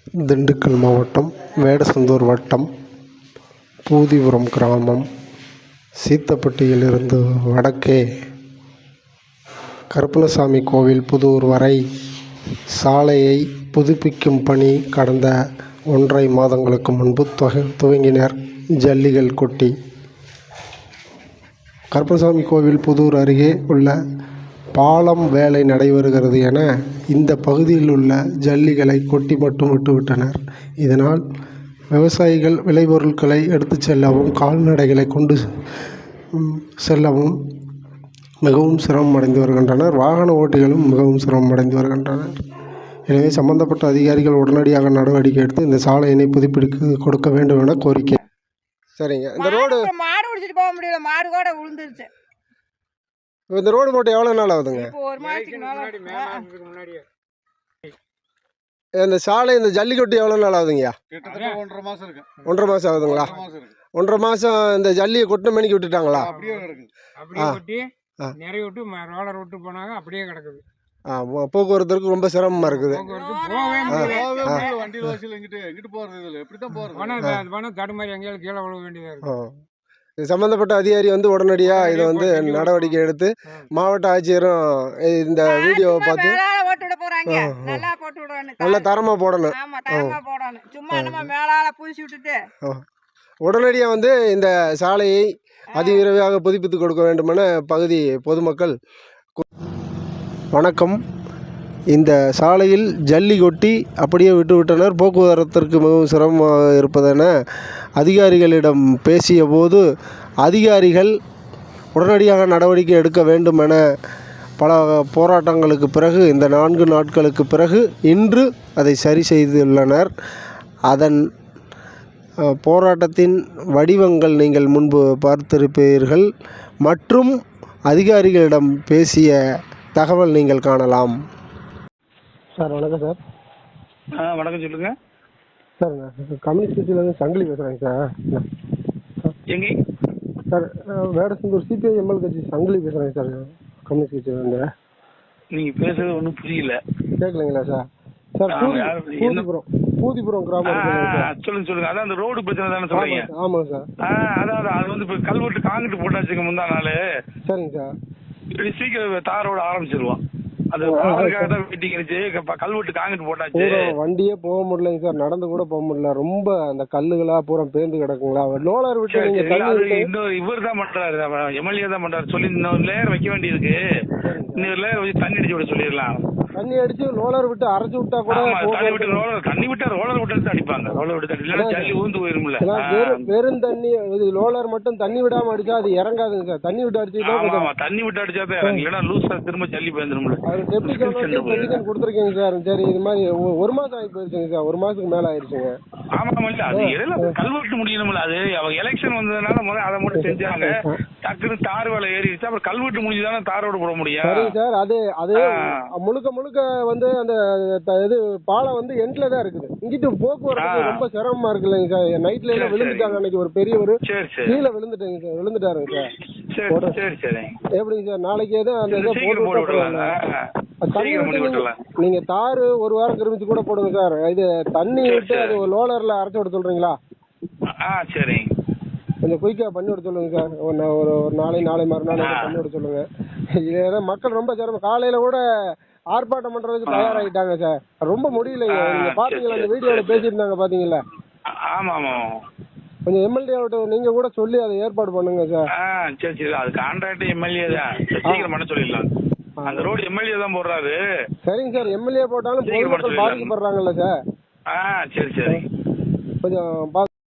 திண்டுக்கல் மாவட்டம் வேடசந்தூர் வட்டம் பூதிபுரம் கிராமம் சீத்தப்பட்டியிலிருந்து வடக்கே கருப்பண்ணசாமி கோவில் புதூர் வரை சாலையை புதுப்பிக்கும் பணி கடந்த 1½ மாதங்களுக்கு முன்பு துவங்கினர். ஜல்லிகள் கொட்டி கருப்பண்ணசாமி கோவில் புதூர் அருகே உள்ள பாலம் வேலை நடைபெறுகிறது என இந்த பகுதியில் உள்ள ஜல்லிகளை கொட்டி மட்டும் விட்டுவிட்டனர். இதனால் விவசாயிகள் விளைபொருட்களை எடுத்துச் செல்லவும் கால்நடைகளை கொண்டு செல்லவும் மிகவும் சிரமம் அடைந்து வருகின்றனர். வாகன ஓட்டிகளும் மிகவும் சிரமம் அடைந்து வருகின்றனர். எனவே சம்பந்தப்பட்ட அதிகாரிகள் உடனடியாக நடவடிக்கை எடுத்து இந்த சாலையினை புதுப்பித்து கொடுக்க வேண்டும் என கோரிக்கை. சரிங்க. இந்த ரோடு மாடு பிடிச்சிட்டு போக முடியல, மாடு கூட விழுந்துருச்சு. இந்த ரோடு போட்டு எவ்வளோ நாள் ஆகுதுங்க? ஒரு மாதத்துக்கு முன்னாடியே. இந்த சாலை இந்த ஜல்லிக்கட்டு எவ்வளோ நாள் ஆகுதுங்கய்யா? 1½ மாதம் இருக்கு. 1½ மாதம் ஆகுதுங்களா? 1½ மாதம் இந்த ஜல்லியை கொட்டின மணிக்கு விட்டுட்டாங்களா? அப்படியே கிடக்குது. அப்படியே கொட்டி நிறைய விட்டு ரோலர் விட்டு போனாங்க, அப்படியே கிடக்குது. போக்குவரத்துக்கு ரொம்ப சிரமமா இருக்குது. வண்டியில் வச்சு எங்கிட்டு போறது, இல்லை எப்படித்தான் போறது, தடுமாறி எங்கேயாவது கீழே விழ வேண்டியதா இருக்கு. சம்பந்தப்பட்ட அதிகாரி இதை நடவடிக்கை எடுத்து மாவட்ட ஆட்சியரும் இந்த வீடியோவை பார்த்து நல்ல தரமா போடணும். உடனடியாக இந்த சாலையை அதிவிரைவாக புதுப்பித்து கொடுக்க வேண்டுமென பகுதி பொதுமக்கள். வணக்கம். இந்த சாலையில் ஜல்லி கொட்டி அப்படியே விட்டுவிட்டனர். போக்குவரத்திற்கு மிகவும் சிரமமாக இருப்பதென அதிகாரிகளிடம் பேசிய போது அதிகாரிகள் உடனடியாக நடவடிக்கை எடுக்க வேண்டும் என பல போராட்டங்களுக்கு பிறகு இந்த 4 நாட்களுக்கு பிறகு இன்று அதை சரி செய்துள்ளனர். அதன் போராட்டத்தின் வடிவங்கள் நீங்கள் முன்பு பார்த்திருப்பீர்கள். மற்றும் அதிகாரிகளிடம் பேசிய தகவல் நீங்கள் காணலாம். சார் வணக்கம் சார். வணக்கம் சொல்லுங்க சார். நான் கம்யூனிஸ்ட் கட்சியிலேருந்து சங்கிலி பேசுகிறேங்க சார். எங்க சார் வேடசந்தூர் சிபிஐ எம்எல் கட்சி சங்கிலி பேசுகிறேங்க சார். கம்யூனிஸ்ட் கட்சியிலேருந்து. நீங்கள் பேசுறது ஒன்றும் புரியல. கேட்கலைங்களா சார்? சார் பூதிபுரம் கிராமம். சொல்லுங்க. அதான் அந்த ரோடு பிரச்சனை தானே சொல்றீங்க? ஆமாங்க சார். அதான் அது இப்போ கல்வெட்டு காங்கிட்டு போட்டாச்சுங்க முந்தா நாள். சரிங்க சார். சீக்கிரம் தாரோட ஆரம்பிச்சிருவோம். அது வெயிட்டிங் இருந்துச்சு. கல்வெட்டு காங்கிட்டு போட்டாச்சு. வண்டியே போக முடியலைங்க சார். நடந்து கூட போக முடியல. ரொம்ப அந்த கல்லுகளா பூரா பேந்து கிடக்குங்களா. லோலர் விட்டு இன்னொரு இவர் தான் பண்றாரு, எம்எல்ஏ தான் பண்றாரு. சொல்லி இன்னொரு லேயர் வைக்க வேண்டியிருக்கு. இன்னொரு லேயர் வச்சு தண்ணி அடிச்சு விட சொல்லிடலாம். தண்ணி அடிச்சு லோலர் விட்டு அரைச்சு விட்டா கூட தண்ணி விட்டா ரோலர் விட்டு அடிப்பாங்க. ரோலர் விட்டு ஜல்லி ஊந்து போயிரும்ல. வெறும் தண்ணி லோலர் மட்டும் தண்ணி விடாம அடிச்சா அது இறங்காதுங்க சார். தண்ணி விட்டு அடிச்சுதான் தண்ணி விட்டு அடிச்சா தான் இறங்கு. இல்லைன்னா லூசா திரும்ப ஜல்லி போயிருந்துரும்ல. கொடுத்துருக்கீங்க சார். சரி, இது மாதிரி 1 மாசம் ஆகி போயிருச்சுங்க சார். 1 மாசத்துக்கு மேல ஆயிடுச்சுங்க. ஆமா இல்ல, அது இடையில கல்வெட்டு முடியணும்ல. அது அவங்க எலெக்ஷன் வந்ததுனால முதல்ல அதை மட்டும் செஞ்சாங்க. டக்குன்னு தார் வேலை ஏறிடுச்சு. அப்புறம் கல்வெட்டு முடிஞ்சுதானே தாரோடு போட முடியும். சரிங்க சார். அது முழுக்க அந்த இது பாலம் எண்ட்ல தான் இருக்குது. இங்கிட்டு போக்குவரத்து ரொம்ப சிரமமா இருக்கு இல்லைங்க சார். நைட்ல எல்லாம் விழுந்துட்டாங்க. அன்னைக்கு ஒரு பெரியவர் கீழே விழுந்துட்டாங்க சார். விழுந்துட்டாருங்க சார். சரி எப்படிங்க சார்? நாளைக்கு எதுவும் அந்த இதை போட்டு நீங்க தாரு 1 வாரம் கிருமிச்சு கூட போடுங்க சார். இது தண்ணி விட்டு அது லோலர்ல அரைச்சு விட சொல்றீங்களா? சரி, கொஞ்சம் குயிக்கா பண்ணி விட சொல்லுங்க சார். ஒரு நாளை மறுநாள் பண்ணி விட சொல்லுங்க. இது மக்கள் ரொம்ப சிரமம். காலையில கூட ஆர்ப்பாட்டம் பண்றதுக்கு தயாராகிட்டாங்க சார். ரொம்ப முடியலைங்க. நீங்க பாத்தீங்களா? அந்த வீடியோல பேசியிருந்தாங்க பாத்தீங்களா? ஆமா. கொஞ்சம் எம்எல்ஏ நீங்க கூட சொல்லி அதை ஏற்பாடு பண்ணுங்க சார். சரி. அது கான்ட்ராக்ட் எம்எல்ஏ தான். சீக்கிரம் பண்ண சொல்லிடலாம். அந்த ரோடு எம்எல்ஏ தான் போடுறாரு. சரிங்க சார். எம்எல்ஏ போட்டாலும் பொதுமக்கள் பாதிக்கப்படுறாங்கல்ல சார். சரி கொஞ்சம்